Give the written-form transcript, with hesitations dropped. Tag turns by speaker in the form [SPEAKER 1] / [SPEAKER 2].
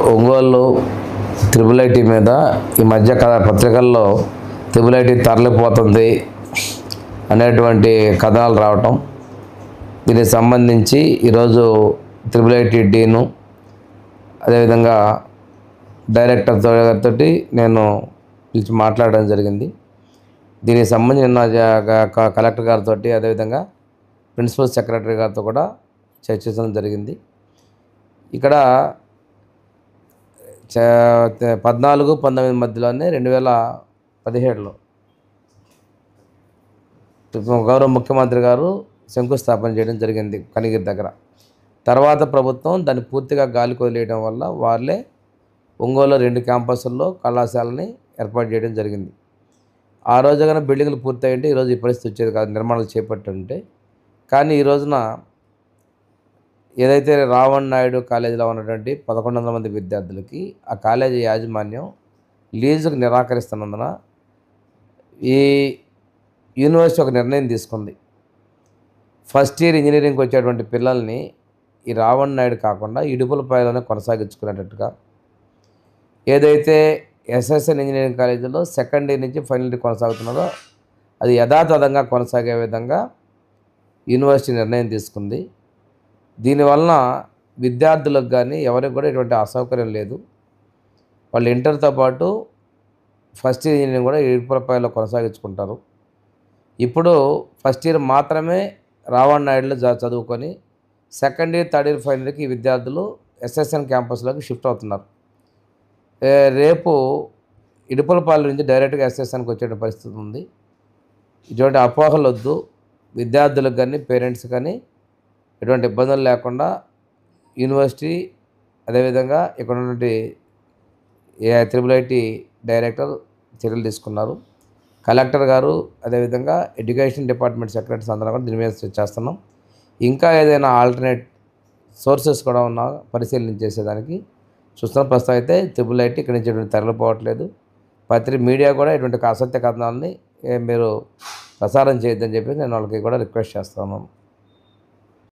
[SPEAKER 1] Ongole triple IT మీద ఈ మధ్య పత్రికల్లో త్రిబుల్ ఐటీ తరలిపోతుంది అనేటువంటి కథనాలు రావటం, దీనికి సంబంధించి ఈరోజు త్రిబుల్ ఐటీ డీను అదేవిధంగా డైరెక్టర్ గారితో నేను పిలిచి మాట్లాడడం జరిగింది. దీనికి సంబంధించిన కలెక్టర్ గారితో అదేవిధంగా ప్రిన్సిపల్ సెక్రటరీ గారితో కూడా చర్చించడం జరిగింది. ఇక్కడ 14-19 మధ్యలోనే 2017లో గౌరవ ముఖ్యమంత్రి గారు శంకుస్థాపన చేయడం జరిగింది కనిగిరి దగ్గర. తర్వాత ప్రభుత్వం దాన్ని పూర్తిగా గాలికి వదిలేయడం వల్ల వాళ్ళే ఒంగోలులో 2 క్యాంపస్ల్లో కళాశాలని ఏర్పాటు చేయడం జరిగింది. ఆ రోజు కానీ బిల్డింగ్లు పూర్తయింటే ఈరోజు ఈ పరిస్థితి వచ్చేది కాదు, నిర్మాణాలు చేపట్టుంటే. కానీ ఈ రోజున ఏదైతే రావణ్ నాయుడు కాలేజీలో ఉన్నటువంటి 1100 మంది విద్యార్థులకి ఆ కాలేజీ యాజమాన్యం లీజుకు నిరాకరిస్తున్నందున ఈ యూనివర్సిటీ ఒక నిర్ణయం తీసుకుంది. ఫస్ట్ ఇయర్ ఇంజనీరింగ్కి వచ్చేటువంటి పిల్లల్ని ఈ రావణ్ నాయుడు కాకుండా ఇడుపులపాయలోనే కొనసాగించుకునేటట్టుగా, ఏదైతే ఎస్ఎస్ఎన్ ఇంజనీరింగ్ కాలేజీలో సెకండ్ ఇయర్ నుంచి ఫైనల్ ఇయర్ కొనసాగుతున్నదో అది యథాతథంగా కొనసాగే విధంగా యూనివర్సిటీ నిర్ణయం తీసుకుంది. దీనివలన విద్యార్థులకు కానీ ఎవరికి కూడా ఎటువంటి అసౌకర్యం లేదు. వాళ్ళు ఇంటర్తో పాటు ఫస్ట్ ఇయర్ ఇంజనీరింగ్ కూడా ఇడుపులపాయలో కొనసాగించుకుంటారు. ఇప్పుడు ఫస్ట్ ఇయర్ మాత్రమే రావణ్ నాయుడులో చదువుకొని second year, third year, final ఇయర్కి విద్యార్థులు ఎస్ఎస్ఎన్ క్యాంపస్లోకి షిఫ్ట్ అవుతున్నారు. రేపు ఇడుపులపాయల నుంచి డైరెక్ట్గా ఎస్ఎస్ఎన్కి వచ్చే పరిస్థితి ఉంది. ఇటువంటి అపోహలు వద్దు. విద్యార్థులకు కానీ పేరెంట్స్ కానీ ఎటువంటి ఇబ్బందులు లేకుండా యూనివర్సిటీ అదేవిధంగా ఇక్కడ ఉన్నటువంటి త్రిబుల్ ఐటీ డైరెక్టర్ చర్యలు తీసుకున్నారు. కలెక్టర్ గారు అదేవిధంగా ఎడ్యుకేషన్ డిపార్ట్మెంట్ సెక్రటరీస్ అందరం కూడా దీని మీద చేస్తున్నాం. ఇంకా ఏదైనా ఆల్టర్నేట్ సోర్సెస్ కూడా ఉన్నా పరిశీలన చేసేదానికి చూస్తున్నాం. ప్రస్తుతం అయితే త్రిబుల్ ఐటీ ఇక్కడి నుంచి ఎటువంటి తరలిపోవట్లేదు. మీడియా కూడా ఇటువంటి అసత్య కథనాలని మీరు ప్రసారం చేయొద్దని చెప్పి నేను వాళ్ళకి కూడా రిక్వెస్ట్ చేస్తున్నాను.